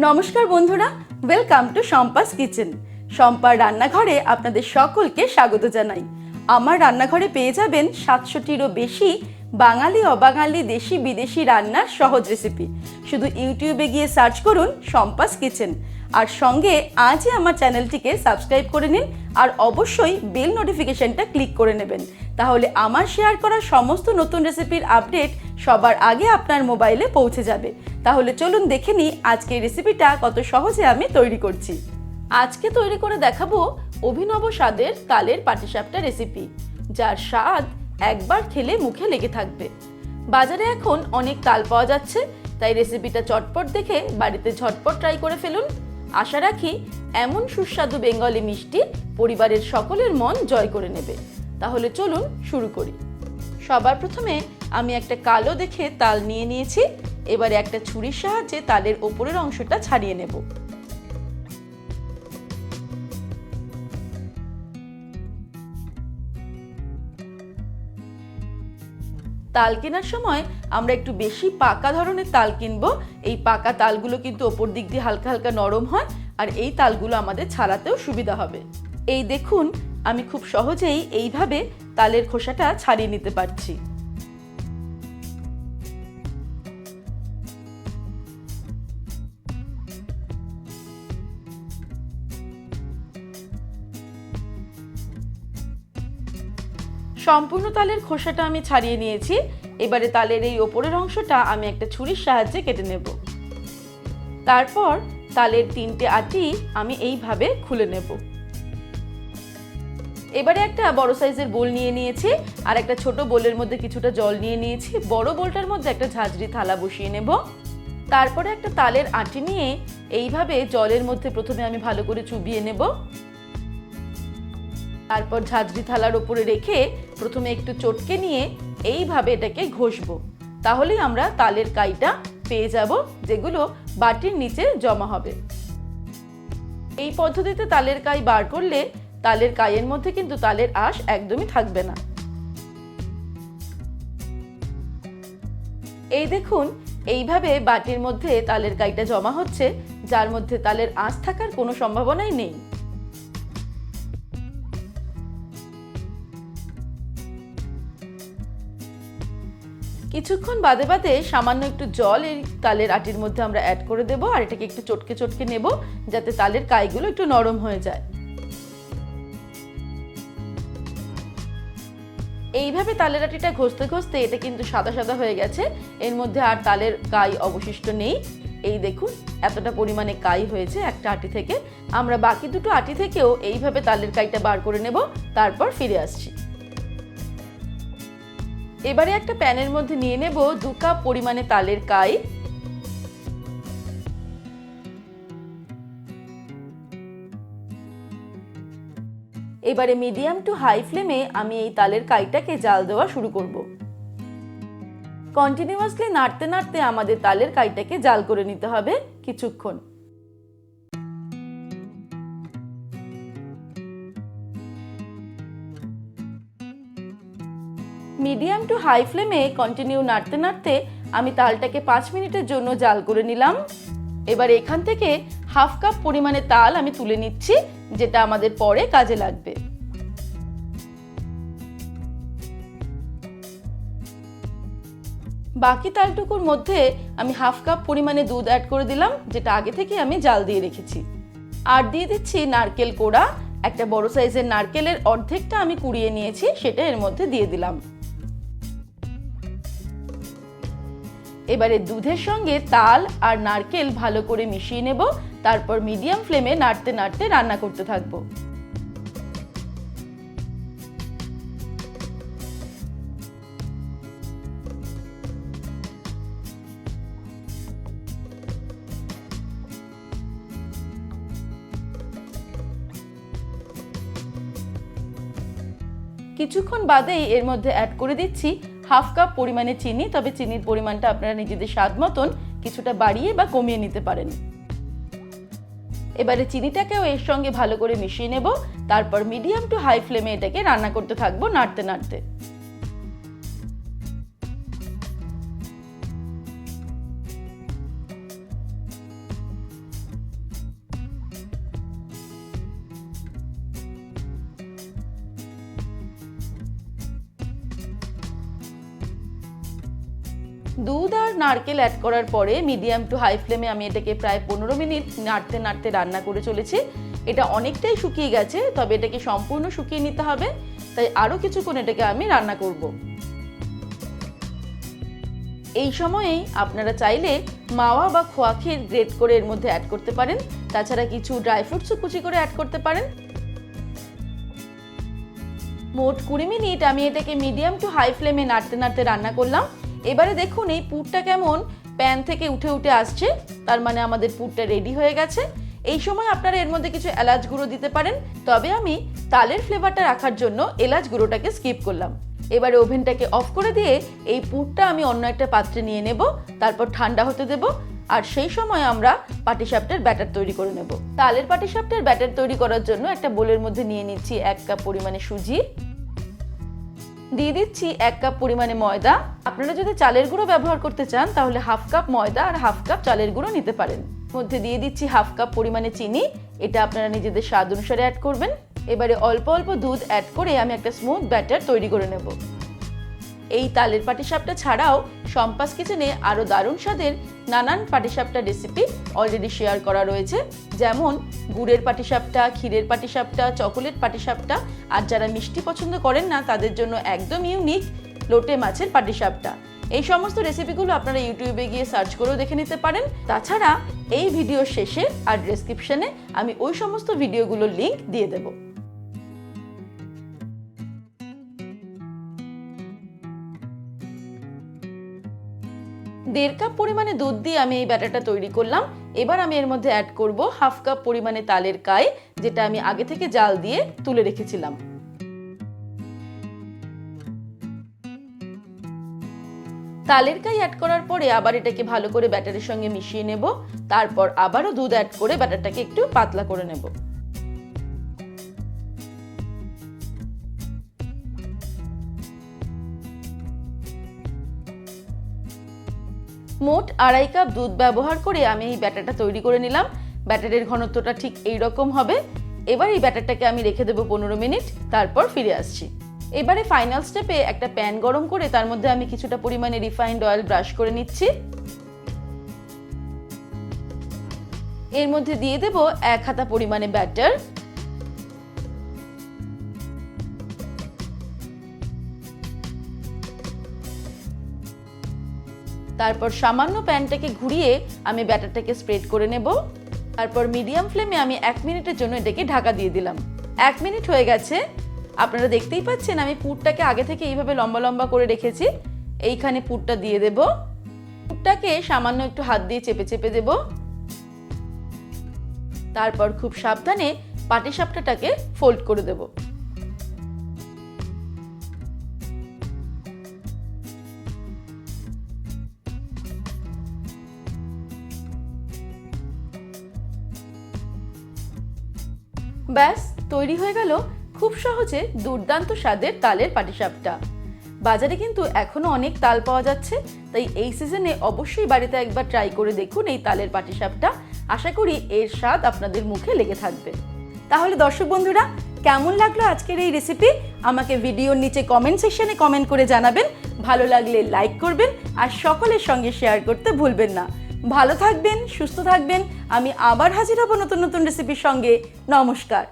নমস্কার বন্ধুরা, welcome to Shampa's kitchen. শম্পার রান্নাঘরে আপনাদের সকলকে স্বাগত জানাই। আমার রান্নাঘরে পেয়ে যাবেন 700টিরও বেশি বাঙালি অবাঙালি দেশি বিদেশি রান্নার সহজ রেসিপি। শুধু ইউটিউবে গিয়ে সার্চ করুন শম্পাস কিচেন, আর সঙ্গে আজই আমার চ্যানেলটিকে সাবস্ক্রাইব করে নিন, আর অবশ্যই বেল নোটিফিকেশনটা ক্লিক করে নেবেন। তাহলে আমার শেয়ার করা সমস্ত নতুন রেসিপির আপডেট সবার আগে আপনার মোবাইলে পৌঁছে যাবে। তাহলে চলুন দেখে নিই আজকের রেসিপিটা কত সহজে আমি তৈরি করছি। আজকে তৈরি করে দেখাবো অভিনব স্বাদের তালের পাটিসাপটা রেসিপি, যার স্বাদ একবার খেলে মুখে লেগে থাকবে। বাজারে এখন অনেক তাল পাওয়া যাচ্ছে, তাই রেসিপিটা চটপট দেখে বাড়িতে ঝটপট ট্রাই করে ফেলুন। আশা রাখি এমন সুস্বাদু বেঙ্গলি মিষ্টি পরিবারের সকলের মন জয় করে নেবে। তাহলে চলুন শুরু করি। সবার প্রথমে আমি একটা কালো দেখে তাল নিয়ে নিয়েছি। এবারে একটা ছুরির সাহায্যে তালের ওপরের অংশটা ছাড়িয়ে নেব। তাল কেনার সময় আমরা একটু বেশি পাকা ধরনের তাল কিনবো। এই পাকা তালগুলো কিন্তু ওপর দিক দিয়ে হালকা হালকা নরম হয়, আর এই তালগুলো আমাদের ছাড়াতেও সুবিধা হবে। এই দেখুন, আমি খুব সহজেই এইভাবে তালের খোসাটা ছাড়িয়ে নিতে পারছি। সম্পূর্ণ তালের খোসাটা আমি ছাড়িয়ে নিয়েছি। এবারে তালের এই ওপরের অংশটা আমি একটা ছুরির সাহায্যে কেটে নেব। তারপর তালের 3টে আটি আমি এইভাবে খুলে নেব। এবারে একটা বড় সাইজের বোল নিয়ে নিয়েছি, আর একটা ছোট বোলের মধ্যে কিছুটা জল নিয়ে নিয়েছি। বড় বোলটার মধ্যে একটা ঝাঁঝরি থালা বসিয়ে নেব। তারপরে একটা তালের আটি নিয়ে এইভাবে জলের মধ্যে প্রথমে আমি ভালো করে চুবিয়ে নেব। তারপর ঝাঁঝরি থালার উপরে রেখে প্রথমে একটু চটকে নিয়ে এইভাবে এটাকে ঘষবো। তাহলেই আমরা তালের কাইটা পেয়ে যাব, যেগুলো বাটির নিচে জমা হবে। এই পদ্ধতিতে তালের কাই বার করলে তালের কাইয়ের মধ্যে কিন্তু তালের আঁশ একদমই থাকবে না। এই দেখুন, এইভাবে বাটির মধ্যে তালের কাইটা জমা হচ্ছে, যার মধ্যে তালের আঁশ থাকার কোনো সম্ভাবনাই নেই। কিছুক্ষণ বাদে বাদে সামান্য একটু জল এই তালের আটির মধ্যে আমরা অ্যাড করে দেব, আর এটাকে একটু চটকে চটকে নেব, যাতে তালের কাইগুলো একটু নরম হয়ে যায়। এইভাবে তালের আটিটা ঘষতে ঘষতে এটা কিন্তু সাদা সাদা হয়ে গেছে। এর মধ্যে আর তালের কাই অবশিষ্ট নেই। এই দেখুন, এতটা পরিমাণে কাই হয়েছে একটা আটি থেকে। আমরা বাকি দুটো আটি থেকেও এইভাবে তালের কাইটা বার করে নেব, তারপর ফিরে আসছি। এবারে একটা প্যানের মধ্যে নিয়ে নেব 2 কাপ পরিমাণে তালের কাই। এবারে মিডিয়াম টু হাই ফ্লেমে আমি এই তালের কাইটাকে জাল দেওয়া শুরু করব। কন্টিনিউয়াসলি নাড়তে নাড়তে আমাদের তালের কাইটাকে জাল করে নিতে হবে কিছুক্ষণ। মিডিয়াম টু হাই ফ্লেমে কন্টিনিউ নাড়তে নাড়তে আমি তালটাকে 5 মিনিটের জন্য জাল করে নিলাম। এবার এখান থেকে হাফ কাপ পরিমাণে তাল আমি তুলে নিচ্ছি, যেটা আমাদের পরে কাজে লাগবে। বাকি তালটুকুর মধ্যে আমি হাফ কাপ পরিমাণে দুধ অ্যাড করে দিলাম, যেটা আগে থেকে আমি জাল দিয়ে রেখেছি। আর দিয়ে দিচ্ছি নারকেল কোড়া। একটা বড় সাইজের নারকেলের অর্ধেকটা আমি কুড়িয়ে নিয়েছি, সেটা এর মধ্যে দিয়ে দিলাম। এবারে দুধের সঙ্গে তাল আর নারকেল ভালো করে মিশিয়ে নেব। তারপর মিডিয়াম ফ্লেমে নাড়তে নাড়তে রান্না করতে থাকবো। কিছুক্ষণ বাদেই এর মধ্যে অ্যাড করে দিচ্ছি হাফ কাপ পরিমাণে চিনি। তবে চিনির পরিমাণটা আপনারা নিজেদের স্বাদ মতন কিছুটা বাড়িয়ে বা কমিয়ে নিতে পারেন। এবারে চিনিটাকেও এর সঙ্গে ভালো করে মিশিয়ে নেব। তারপর মিডিয়াম টু হাই ফ্লেমে এটাকে রান্না করতে থাকবো নাড়তে নাড়তে। দুধ আর নারকেল অ্যাড করার পরে মিডিয়াম টু হাই ফ্লেমে আমি এটাকে প্রায় 15 মিনিট নাড়তে নাড়তে রান্না করে চলেছি। এটা অনেকটাই শুকিয়ে গেছে, তবে এটাকে সম্পূর্ণ শুকিয়ে নিতে হবে, তাই আরও কিছুক্ষণ এটাকে আমি রান্না করব। এই সময়েই আপনারা চাইলে মাওয়া বা খোয়া ক্ষীর গ্রেট করে এর মধ্যে অ্যাড করতে পারেন। তাছাড়া কিছু ড্রাই ফ্রুটসও কুচি করে অ্যাড করতে পারেন। মোট 20 মিনিট আমি এটাকে মিডিয়াম টু হাই ফ্লেমে নাড়তে নাড়তে রান্না করলাম। এবারে দেখুন এই পুরটা কেমন প্যান থেকে উঠে উঠে আসছে, তার মানে আমাদের পুরটা রেডি হয়ে গেছে। এই সময় আপনারা এর মধ্যে কিছু এলাচ গুঁড়ো দিতে পারেন, তবে আমি তালের ফ্লেভারটা রাখার জন্য এলাচ গুঁড়োটাকে স্কিপ করলাম। এবারে ওভেনটাকে অফ করে দিয়ে এই পুরটা আমি অন্য একটা পাত্রে নিয়ে নেব, তারপর ঠান্ডা হতে দেব। আর সেই সময় আমরা পাটিসাপটার ব্যাটার তৈরি করে নেব। তালের পাটিসাপটার ব্যাটার তৈরি করার জন্য একটা বোলের মধ্যে নিয়ে নিচ্ছি 1 কাপ পরিমাণে সুজি, দিয়ে দিচ্ছি 1 কাপ পরিমাণে ময়দা। আপনারা যদি চালের গুঁড়ো ব্যবহার করতে চান তাহলে হাফ কাপ ময়দা আর হাফ কাপ চালের গুঁড়ো নিতে পারেন। মধ্যে দিয়ে দিচ্ছি হাফ কাপ পরিমাণে চিনি, এটা আপনারা নিজেদের স্বাদ অনুসারে অ্যাড করবেন। এবারে অল্প অল্প দুধ অ্যাড করে আমি একটা স্মুথ ব্যাটার তৈরি করে নেব। এই তালের পাটিসাপটা ছাড়াও শম্পাস কিচেনে আরও দারুণ স্বাদের নানান পাটিসাপটা রেসিপি অলরেডি শেয়ার করা রয়েছে, যেমন গুড়ের পাটিসাপটা, ক্ষীরের পাটিসাপটা, চকোলেট পাটিসাপটা। আর যারা মিষ্টি পছন্দ করেন না তাদের জন্য একদম ইউনিক লোটে মাছের পাটিসাপটা। এই সমস্ত রেসিপিগুলো আপনারা ইউটিউবে গিয়ে সার্চ করেও দেখে নিতে পারেন। তাছাড়া এই ভিডিওর শেষে আর ডেসক্রিপশনে আমি ওই সমস্ত ভিডিওগুলোর লিঙ্ক দিয়ে দেব। 1.5 কাপ পরিমাণে দুধ দিয়ে আমি এই ব্যাটারটা তৈরি করলাম। এবার আমি এর মধ্যে অ্যাড করব হাফ কাপ পরিমাণে তালের কাই, যেটা আমি আগে থেকে জাল দিয়ে তুলে রেখেছিলাম। তালের কাই অ্যাড করার পরে আবার এটাকে ভালো করে ব্যাটারের সঙ্গে মিশিয়ে নেব। তারপর আবারও দুধ অ্যাড করে ব্যাটারটাকে একটু পাতলা করে নেব। মোট 2.5 কাপ দুধ ব্যবহার করে আমি এই ব্যাটারটা তৈরি করে নিলাম। ব্যাটারের ঘনত্বটা ঠিক এই রকম হবে। এবার এই ব্যাটারটাকে আমি রেখে দেবো 15 মিনিট, তারপর ফিরে আসছি। এবারে ফাইনাল স্টেপে একটা প্যান গরম করে তার মধ্যে আমি কিছুটা পরিমাণে রিফাইন্ড অয়েল ব্রাশ করে নিচ্ছি। এর মধ্যে দিয়ে দেব 1 হাতা পরিমাণে ব্যাটার। তারপর সামান্য প্যানটাকে ঘুরিয়ে আমি ব্যাটারটাকে স্প্রেড করে নেব। তারপর মিডিয়াম ফ্লেমে আমি 1 মিনিটের জন্য এটাকে ঢাকা দিয়ে দিলাম। 1 মিনিট হয়ে গেছে। আপনারা দেখতেই পাচ্ছেন আমি পুরটাকে আগে থেকে এইভাবে লম্বা লম্বা করে রেখেছি। এইখানে পুরটা দিয়ে দেব। পুরটাকে সামান্য একটু হাত দিয়ে চেপে চেপে দেব। তারপর খুব সাবধানে পাটিসাপটাটাকে ফোল্ড করে দেব। ব্যাস তৈরি হয়ে গেল খুব সহজে দুর্দান্ত স্বাদের তালের পাটিসাপটা। বাজারে কিন্তু এখনো অনেক তাল পাওয়া যাচ্ছে, তাই এই সিজনে অবশ্যই বাড়িতে একবার ট্রাই করে দেখুন এই তালের পাটিসাপটা। আশা করি এর স্বাদ আপনাদের মুখে লেগে থাকবে। তাহলে দর্শক বন্ধুরা, কেমন লাগলো আজকের এই রেসিপি আমাকে ভিডিওর নিচে কমেন্ট সেকশনে কমেন্ট করে জানাবেন। ভালো লাগলে লাইক করবেন আর সকলের সঙ্গে শেয়ার করতে ভুলবেন না। ভালো থাকবেন, সুস্থ থাকবেন। আমি আবার হাজির হব নতুন নতুন রেসিপির সঙ্গে। নমস্কার।